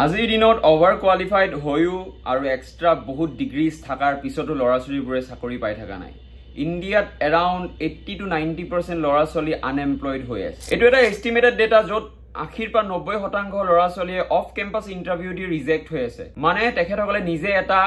আজিৰ দিনত over qualified হৈও আৰু এক্সট্ৰা বহুত ডিগ্ৰীজ থাকাৰ পিছতো ল'ৰা-ছোৱালীবোৰে চাকৰি পাই থকা নাই। ইণ্ডিয়াত এৰাউণ্ড 80 to 90% ল'ৰা-ছোৱালী আনএমপ্লয়েড হৈ আছে। এইটো এটা এষ্টিমেটেড ডেটা য'ত 80 পৰা 90% ল'ৰা-ছোৱালীয়ে of campus interview the reject হৈ আছে। মানে তেখেতসকলে নিজে এটা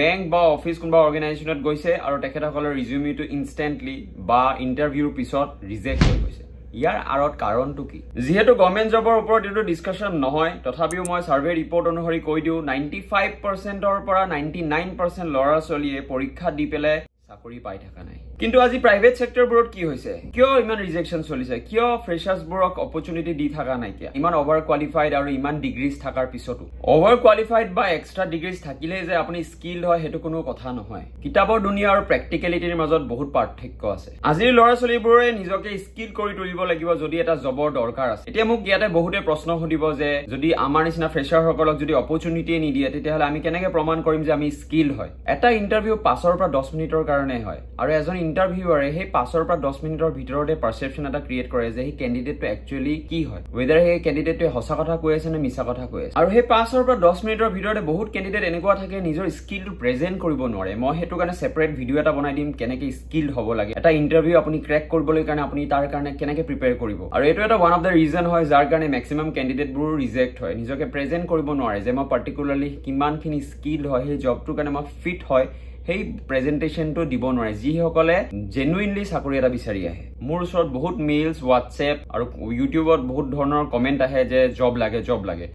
বেংক বা অফিচ কোনোবা অৰ্গেনাইজেশ্যনত গৈছে আৰু তেখেতসকলৰ ৰিজিউমিটো ইনষ্টেণ্টলি বা ইণ্টাৰভিউৰ পিছত ৰিজেক্ট হৈ গৈছে। ইয়াৰ আঁৰত কাৰণটো কি? যিহেতু গভৰ্ণমেণ্ট জবৰ ওপৰত এইটো ডিছকাশ্যন নহয়, তথাপিও মই ছাৰ্ভে ৰিপৰ্ট অনুসৰি কৈ দিওঁ 95%ৰ পৰা 99% ল'ৰা-ছোৱালীয়ে পৰীক্ষা দি পেলাই চাকৰি পাই থকা নাই। কিন্তু আজি প্ৰাইভেট সেক্টৰবোৰত কি হৈছে? কিয় ইমান ৰিজেকশ্যন চলিছে? কিয় ফ্ৰেচাৰ্ছবোৰক অপৰচুনিটি দি থকা নাই? কিয় ইমান অভাৰ কোৱালিফাইড আৰু ইমান ডিগ্ৰীজ থকাৰ পিছতো? অভাৰ কোৱালিফাইড বা এক্সট্ৰা ডিগ্ৰীজ থাকিলে যে আপুনি স্কিল্ড হয় সেইটো কোনো কথা নহয়। কিতাপৰ দুনিয়া আৰু প্ৰেক্টিকেলিটিৰ মাজত বহুত পাৰ্থক্য আছে। আজিৰ ল'ৰা-ছোৱালীবোৰে নিজকে স্কিল কৰি তুলিব লাগিব যদি এটা জবৰ দৰকাৰ আছে। এতিয়া মোক ইয়াতে বহুতে প্ৰশ্ন সুধিব যে যদি আমাৰ নিচিনা ফ্ৰেচাৰসকলক যদি অপৰচুনিটিয়ে নিদিয়ে তেতিয়াহ'লে আমি কেনেকৈ প্ৰমাণ কৰিম যে আমি স্কিল্ড হয়? এটা ইণ্টাৰভিউ 5 পৰা 10 মিনিটৰ কাৰণে হয় আৰু এজন ইণ্টাৰভিউৱাৰে সেই 5 পৰা 10 মিনিটৰ ভিতৰতে পাৰচেপশ্যন এটা ক্ৰিয়েট কৰে যে সেই কেণ্ডিডেটটো একচুৱেলি কি হয়, ৱেদাৰ সেই কেণ্ডিডেটটোৱে সঁচা কথা কৈ আছে নে মিছা কথা কৈ আছে। আৰু সেই 5 পৰা 10 মিনিটৰ ভিতৰতে বহুত কেণ্ডিডেট এনেকুৱা থাকে নিজৰ স্কিলটো প্ৰেজেণ্ট কৰিব নোৱাৰে। মই সেইটো কাৰণে ছেপাৰেট ভিডিঅ' এটা বনাই দিম কেনেকৈ স্কিল্ড হ'ব লাগে। এটা ইণ্টাৰভিউ আপুনি ক্ৰেক কৰিবলৈ কাৰণে আপুনি তাৰ কাৰণে কেনেকৈ প্ৰিপেয়াৰ কৰিব। আৰু এইটো এটা ওৱান অফ দ্য ৰিজন হয় যাৰ কাৰণে মেক্সিমাম কেণ্ডিডেটবোৰ ৰিজেক্ট হয়। নিজকে প্ৰেজেণ্ট কৰিব নোৱাৰে যে মই পাৰ্টিকুলাৰলি কিমানখিনি স্কিল্ড হয়, সেই জবটোৰ কাৰণে মই ফিট হয়, সেই প্ৰেজেন্টেশনটো দিব নোৱাৰে যিসকলে জেনুইনলি চাকৰি এটা বিচাৰি আহে। মোৰ ওচৰত বহুত মেইলছ, হোৱাটছএপ আৰু ইউটিউবত বহুত ধৰণৰ কমেণ্ট আহে যে জব লাগে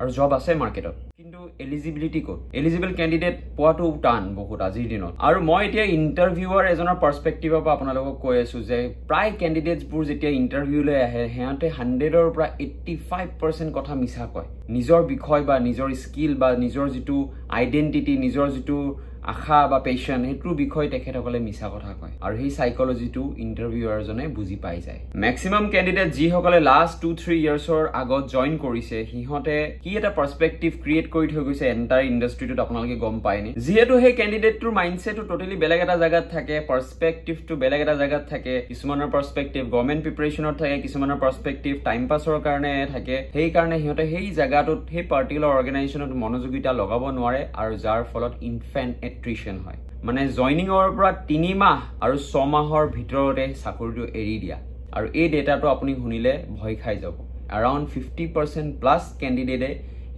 আৰু জব আছে মাৰ্কেটত, কিন্তু এলিজিবিলিটি ক'ত? এলিজিবল কেণ্ডিডেট পোৱাটো টান বহুত আজিৰ দিনত। আৰু মই এতিয়া ইণ্টাৰভিউৱাৰ এজনৰ পাৰ্চপেক্টিভৰ পৰা আপোনালোকক কৈ আছো যে প্ৰায় কেণ্ডিডেটছবোৰ যেতিয়া ইণ্টাৰভিউলৈ আহে সিহঁতে 100ৰ পৰা 85% কথা মিছা কয়। নিজৰ বিষয় বা নিজৰ স্কিল বা নিজৰ যিটো আইডেণ্টিটি, নিজৰ যিটো আশা বা পেশ্যন, সেইটোৰ বিষয়ে তেখেতসকলে মিছা কথা কয় আৰু সেই সাইকলজিটো ইণ্টাৰভিউৱাৰজনে বুজি পাই যায়। মেক্সিমাম কেণ্ডিডেট যিসকলে লাষ্ট 2-3 ইয়াৰ্ছৰ আগত জইন কৰিছে সিহঁতে কি এটা পাৰ্চপেক্টিভ ক্ৰিয়েট কৰি থৈ গৈছে এণ্টাৰ ইণ্ডাষ্ট্ৰিটোত আপোনালোকে গম পায়নে? যিহেতু সেই কেণ্ডিডেটটোৰ মাইণ্ডছেটটো টোটেলি বেলেগ এটা জেগাত থাকে, পাৰ্চপেক্টিভটো বেলেগ এটা জেগাত থাকে। কিছুমানৰ পাৰ্চপেক্টিভ গভৰ্ণমেণ্ট প্ৰিপাৰেশ্যনত থাকে, কিছুমানৰ পাৰ্চপেক্টিভ টাইম পাছৰ কাৰণে থাকে। সেইকাৰণে সিহঁতে সেই জেগাটোত সেই পাৰ্টিকুলাৰ অৰ্গেনাইজেশ্যনত মনোযোগিতা লগাব নোৱাৰে আৰু যাৰ ফলত ইনফেণ্ট এট্ৰিশ্যন হয়। মানে জইনিঙৰ পৰা 3 মাহ আৰু 6 মাহৰ ভিতৰতে চাকৰিটো এৰি দিয়া। আৰু এই ডেটাটো আপুনি শুনিলে ভয় খাই যাব। এৰাউণ্ড 50% প্লাছ কেণ্ডিডেটে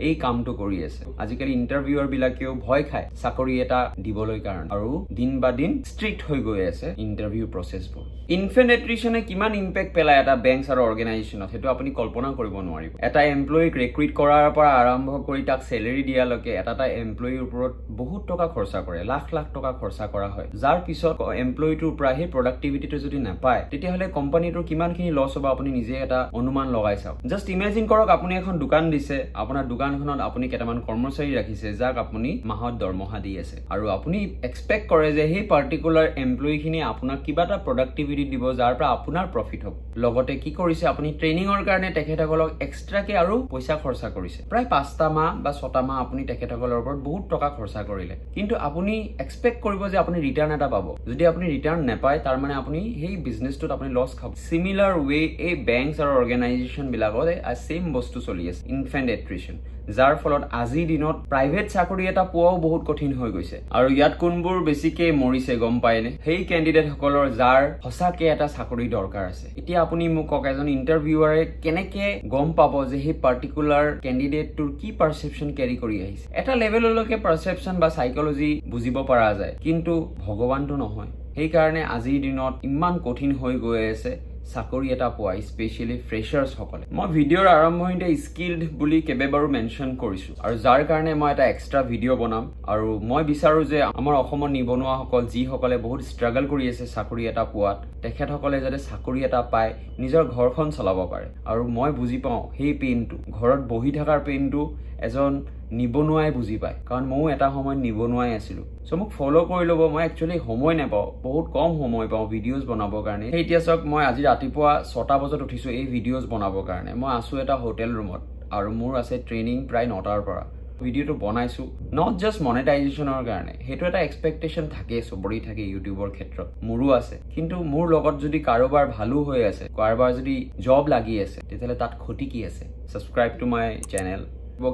এই কামটো কৰি আছে। আজিকালি ইণ্টাৰভিউৱাৰ বিলাকেও ভয় খায় চাকৰি এটা দিবলৈ কাৰণে আৰু দিন বা দিন ষ্ট্ৰিক্ট হৈ গৈ আছে ইণ্টাৰভিউ প্ৰচেছবোৰ। ইনফেণ্ট এট্ৰিশ্যনে কিমান ইম্পেক্ট পেলায় এটা বেংক আৰু অৰ্গেনাইজেশ্যনত সেইটো আপুনি কল্পনা কৰিব নোৱাৰিব। এটা এমপ্লয়ীক ৰিক্ৰুইট কৰাৰ পৰা আৰম্ভ কৰি তাক চেলেৰি দিয়ালৈকে এটা এমপ্লয়ীৰ ওপৰত বহুত টকা খৰচা কৰে, লাখ টকা খৰচা কৰা হয়। যাৰ পিছত এমপ্লয়ীটোৰ পৰা সেই প্ৰডাক্টিভিটিটো যদি নাপায় তেতিয়াহ'লে কোম্পানীটোৰ কিমানখিনি লছ হ'ব আপুনি নিজে এটা অনুমান লগাই চাওক। জাষ্ট ইমেজিন কৰক আপুনি এখন দোকান দিছে, আপোনাৰ দোকানখনত আপুনি কেইটামান কৰ্মচাৰী ৰাখিছে যাক আপুনি মাহত দৰমহা দি আছে আৰু আপুনি এক্সপেক্ট কৰে যে সেই পাৰ্টিকুলাৰ এমপ্লয়ীখিনি আপোনাক কিবা এটা প্ৰডাক্টিভিটি দিব যাৰ পৰা আপোনাৰ প্ৰফিট হ'ব। লগতে কি কৰিছে আপুনি ট্ৰেইনিঙৰ কাৰণে তেখেতসকলক এক্সট্ৰাকে আৰু পইচা খৰচা কৰিছে। প্ৰায় 5টা মাহ বা 6টা মাহ আপুনি তেখেতসকলৰ ওপৰত বহুত টকা খৰচা কৰিলে, কিন্তু আপুনি এক্সপেক্ট কৰিব যে আপুনি ৰিটাৰ্ণ এটা পাব। যদি আপুনি ৰিটাৰ্ণ নাপায় তাৰ মানে আপুনি সেই বিজনেছটোত আপুনি লছ খাব। চিমিলাৰ ৱে এই বেংক আৰু অৰ্গেনাইজেশ্যন বিলাকত ছেম বস্তু চলি আছে, ইনফেণ্ট এট্ৰিশ্যন, যাৰ ফলত আজিৰ দিনত প্ৰাইভেট চাকৰি এটা পোৱাও বহুত কঠিন হৈ গৈছে। আৰু ইয়াত কোনবোৰ বেছিকে মৰিছে গম পায়নে? সেই কেণ্ডিডেটসকলৰ যাৰ সঁচাকে এটা চাকৰি দৰকাৰ আছে। এতিয়া আপুনি মোক কওক এজন ইণ্টাৰভিউৱাৰে কেনেকে গম পাব যে সেই পাৰ্টিকুলাৰ কেণ্ডিডেটটোৰ কি পাৰচেপশ্যন কেৰি কৰি আহিছে? এটা লেভেললৈকে পাৰচেপশ্যন বা সাইকলজি বুজিব পৰা যায়, কিন্তু ভগৱানটো নহয়। সেইকাৰণে আজিৰ দিনত ইমান কঠিন হৈ গৈ আছে চাকৰি এটা পোৱা, স্পেচিয়েলি ফ্ৰেচাৰ্ছসকলে। মই ভিডিঅ'ৰ আৰম্ভণিতে স্কিল্ড বুলি কেইবাবাৰো মেনশ্যন কৰিছোঁ আৰু যাৰ কাৰণে মই এটা এক্সট্ৰা ভিডিঅ' বনাম। আৰু মই বিচাৰোঁ যে আমাৰ অসমৰ নিবনুৱাসকল যিসকলে বহুত ষ্ট্ৰাগল কৰি আছে চাকৰি এটা পোৱাত, তেখেতসকলে যাতে চাকৰি এটা পায় নিজৰ ঘৰখন চলাব পাৰে। আৰু মই বুজি পাওঁ সেই পেইনটো, ঘৰত বহি থকাৰ পেইনটো এজন নিবনুৱাই বুজি পায়, কাৰণ ময়ো এটা সময়ত নিবনুৱাই আছিলোঁ। চ' মোক ফ'ল' কৰি ল'ব। মই একচুৱেলি সময় নাপাওঁ, বহুত কম সময় পাওঁ ভিডিঅ'জ বনাবৰ কাৰণে। সেই এতিয়া চাওক মই আজি ৰাতিপুৱা 6টা বজাত উঠিছোঁ এই ভিডিঅ'জ বনাবৰ কাৰণে। মই আছোঁ এটা হোটেল ৰুমত আৰু মোৰ আছে ট্ৰেইনিং প্ৰায় 9টাৰ পৰা। ভিডিঅ'টো বনাইছোঁ নট জাষ্ট মনেটাইজেশ্যনৰ কাৰণে, সেইটো এটা এক্সপেক্টেশ্যন থাকে, চবৰে থাকে ইউটিউবৰ ক্ষেত্ৰত, মোৰো আছে। কিন্তু মোৰ লগত যদি কাৰোবাৰ ভালো হৈ আছে, কাৰোবাৰ যদি জব লাগি আছে, তেতিয়াহ'লে তাত ক্ষতি কি আছে? ছাবস্ক্ৰাইব টু মাই চেনেল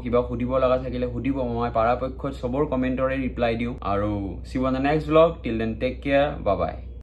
কিবা সুধিব লগা থাকিলে সুধিব মই পৰাপক্ষত সবৰ কমেন্টৰে ৰিপ্লাই দিওঁ আৰু see you on the next vlog till then take care bye bye